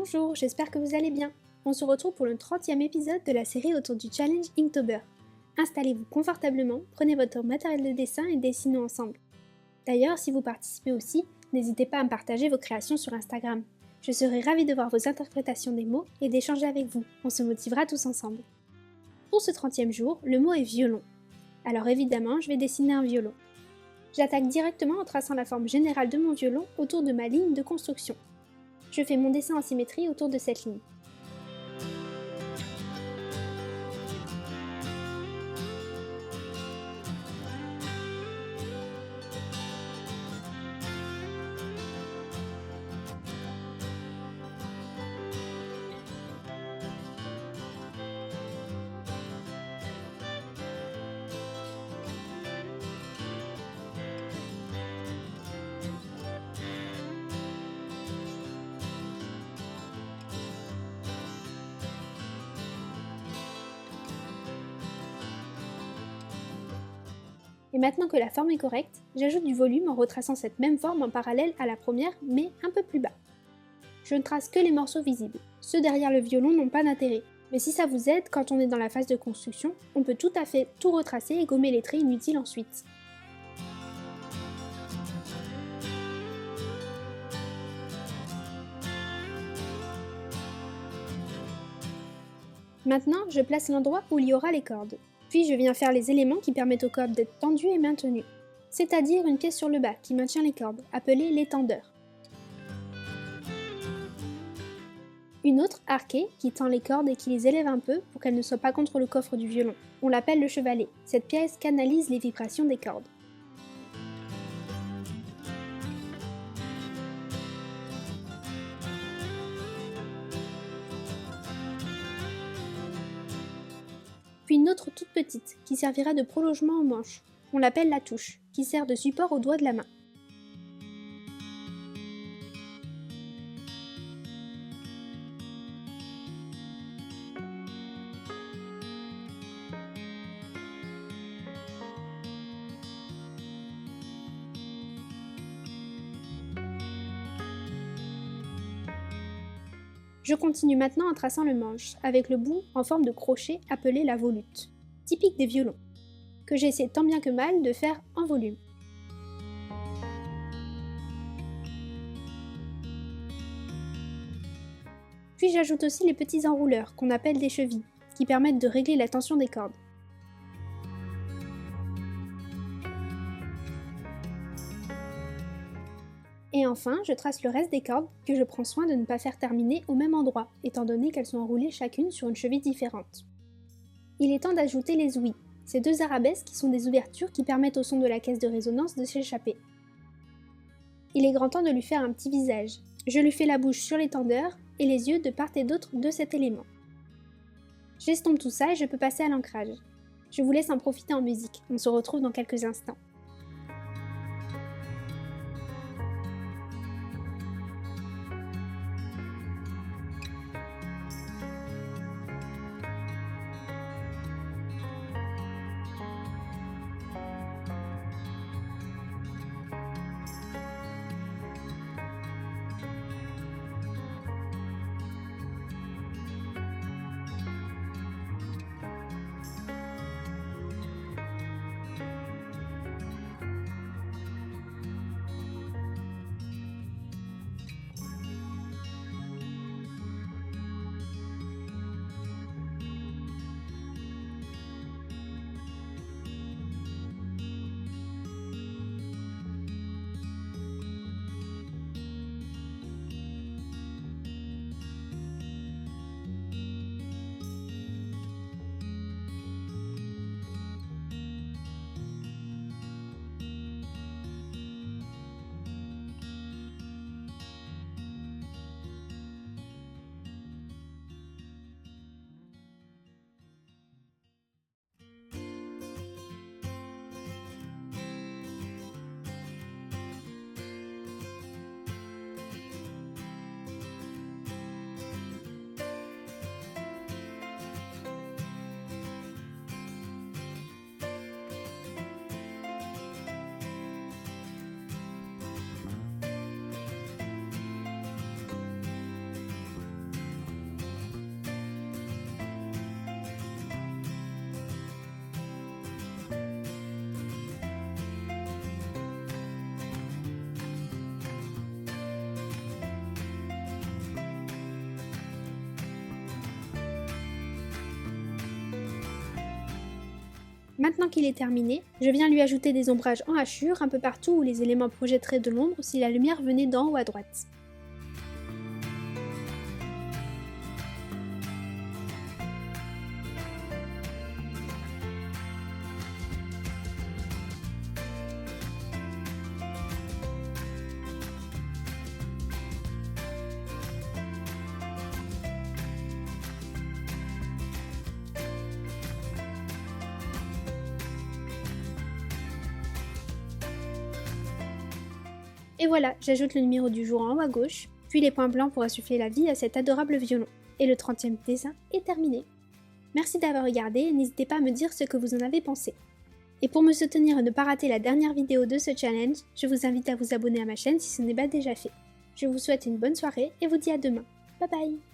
Bonjour, j'espère que vous allez bien. On se retrouve pour le 30e épisode de la série autour du challenge Inktober. Installez-vous confortablement, prenez votre matériel de dessin et dessinons ensemble. D'ailleurs, si vous participez aussi, n'hésitez pas à me partager vos créations sur Instagram. Je serai ravie de voir vos interprétations des mots et d'échanger avec vous. On se motivera tous ensemble. Pour ce 30e jour, le mot est violon. Alors évidemment, je vais dessiner un violon. J'attaque directement en traçant la forme générale de mon violon autour de ma ligne de construction. Je fais mon dessin en symétrie autour de cette ligne. Et maintenant que la forme est correcte, j'ajoute du volume en retraçant cette même forme en parallèle à la première, mais un peu plus bas. Je ne trace que les morceaux visibles. Ceux derrière le violon n'ont pas d'intérêt. Mais si ça vous aide, quand on est dans la phase de construction, on peut tout à fait tout retracer et gommer les traits inutiles ensuite. Maintenant, je place l'endroit où il y aura les cordes. Puis je viens faire les éléments qui permettent aux cordes d'être tendues et maintenues. C'est-à-dire une pièce sur le bas qui maintient les cordes, appelée l'étendeur. Une autre arquée qui tend les cordes et qui les élève un peu pour qu'elles ne soient pas contre le coffre du violon. On l'appelle le chevalet. Cette pièce canalise les vibrations des cordes. Puis une autre toute petite, qui servira de prolongement au manche. On l'appelle la touche, qui sert de support au doigt de la main. Je continue maintenant en traçant le manche, avec le bout en forme de crochet appelé la volute, typique des violons, que j'essaie tant bien que mal de faire en volume. Puis j'ajoute aussi les petits enrouleurs, qu'on appelle des chevilles, qui permettent de régler la tension des cordes. Et enfin, je trace le reste des cordes que je prends soin de ne pas faire terminer au même endroit, étant donné qu'elles sont enroulées chacune sur une cheville différente. Il est temps d'ajouter les ouïes, ces deux arabesques qui sont des ouvertures qui permettent au son de la caisse de résonance de s'échapper. Il est grand temps de lui faire un petit visage. Je lui fais la bouche sur l'étendeur et les yeux de part et d'autre de cet élément. J'estompe tout ça et je peux passer à l'ancrage. Je vous laisse en profiter en musique, on se retrouve dans quelques instants. Maintenant qu'il est terminé, je viens lui ajouter des ombrages en hachure un peu partout où les éléments projetteraient de l'ombre si la lumière venait d'en haut à droite. Et voilà, j'ajoute le numéro du jour en haut à gauche, puis les points blancs pour insuffler la vie à cet adorable violon. Et le 30e dessin est terminé. Merci d'avoir regardé et n'hésitez pas à me dire ce que vous en avez pensé. Et pour me soutenir et ne pas rater la dernière vidéo de ce challenge, je vous invite à vous abonner à ma chaîne si ce n'est pas déjà fait. Je vous souhaite une bonne soirée et vous dis à demain. Bye bye!